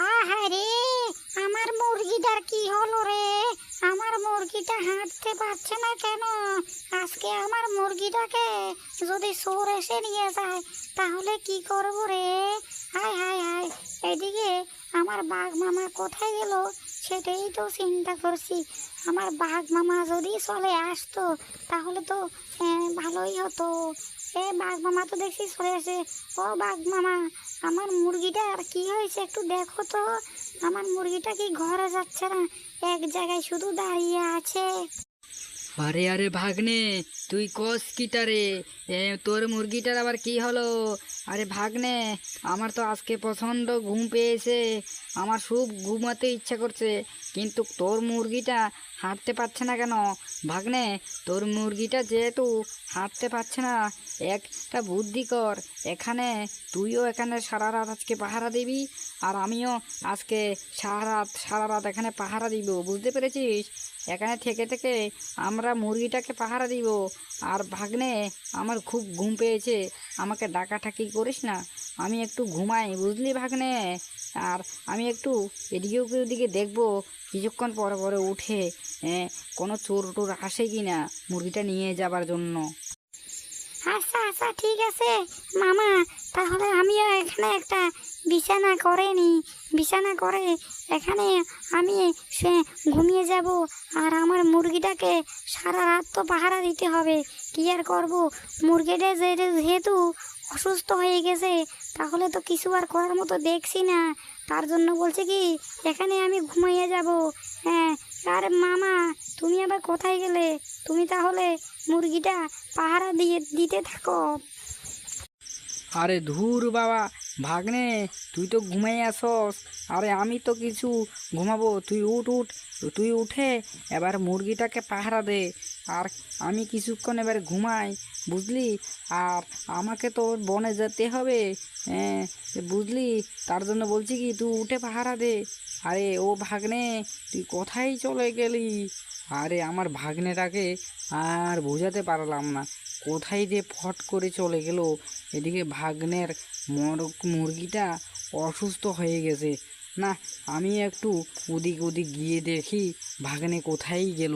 আহারে, আমার মুরগিটার কি হলো রে? আমার মুরগিটা হাঁটতে পারছে না কেন? আজকে আমার মুরগিটাকে যদি চোর এসে নিয়ে যায় তাহলে কি করব রে? হায় হায় হায়, এদিকে আমার বাঘ মামা কোথায় গেল সেটাই তো চিন্তা করছি। আমার বাঘ মামা যদি চলে আসতো তাহলে তো ভালোই হতো। বাঘ মামা তো দেখছি চলে আসে। ও বাঘ মামা, আমার মুরগিটার কি হয়েছে একটু দেখো তো। আমার মুরগিটা কি ঘরে যাচ্ছে না, এক জায়গায় শুধু দাঁড়িয়ে আছে। আরে আরে ভাগ্নে, তুই কস কিটা রে? তোর মুরগিটার আবার কি হলো? আরে ভাগ্নে, আমার তো আজকে প্রচণ্ড ঘুম পেয়েছে, আমার খুব ঘুমাতে ইচ্ছা করছে, কিন্তু তোর মুরগিটা হাঁটতে পারছে না কেন? ভাগ্নে, তোর মুরগিটা যেহেতু হাঁটতে পারছে না, একটা বুদ্ধি কর। তুইও এখানে সারা রাত আজকে পাহারা দিবি, আর আমিও আজকে সারা রাত এখানে পাহারা দিব, বুঝতে পেরেছিস? এখানে থেকে থেকে আমরা মুরগিটাকে পাহারা দিব। আর ভাগ্নে, আমার খুব ঘুম পেয়েছে, আমাকে ডাকাটাকি করিস না, আমি একটু ঘুমাই, বুঝলি ভাগ্নে? আর আমি একটু এদিকে ওদিকে দেখবো কিছুক্ষণ পরে পরে উঠে কোনো চোর টোর আসে কি না মুরগিটা নিয়ে যাবার জন্য। আচ্ছা আচ্ছা, ঠিক আছে মামা, তাহলে আমিও এখানে একটা বিছানা করে নি। বিছানা করে এখানে আমি ঘুমিয়ে যাব। আর আমার মুরগিটাকে সারা রাত তো পাহারা দিতে হবে, কি আর করব। মুরগিটা যেহেতু অসুস্থ হয়ে গেছে, তাহলে তো কিছু আর করার মতো দেখছি না। তার জন্য বলছে কি এখানে আমি ঘুমিয়ে যাব। হ্যাঁ। আর মামা, তুমি আবার কোথায় গেলে? তুমি তাহলে মুরগিটা পাহারা দিতে থাকো। আরে ধুর বাবা, ভাগ্নে, তুই তো ঘুমাই আসস, আরে আমি তো কিছু ঘুমাবো, তুই উঠ, তুই উঠে এবার মুরগিটাকে পাহারা দে, আর আমি কিছুক্ষণ এবার ঘুমাই, বুঝলি? আর আমাকে তো বনে যেতে হবে, হ্যাঁ, বুঝলি? তার জন্য বলছি কি তুই উঠে পাহারা দে। আরে ও ভাগ্নে, তুই কোথায় চলে গেলি? আরে আমার ভাগ্নেটাকে আর বোঝাতে পারলাম না, কোথায় যে ফট করে চলে গেল। এদিকে ভাগ্নের মুরগিটা অসুস্থ হয়ে গেছে। না, আমি একটু ওদিক ওদিক গিয়ে দেখি ভাগ্নে কোথায় গেল।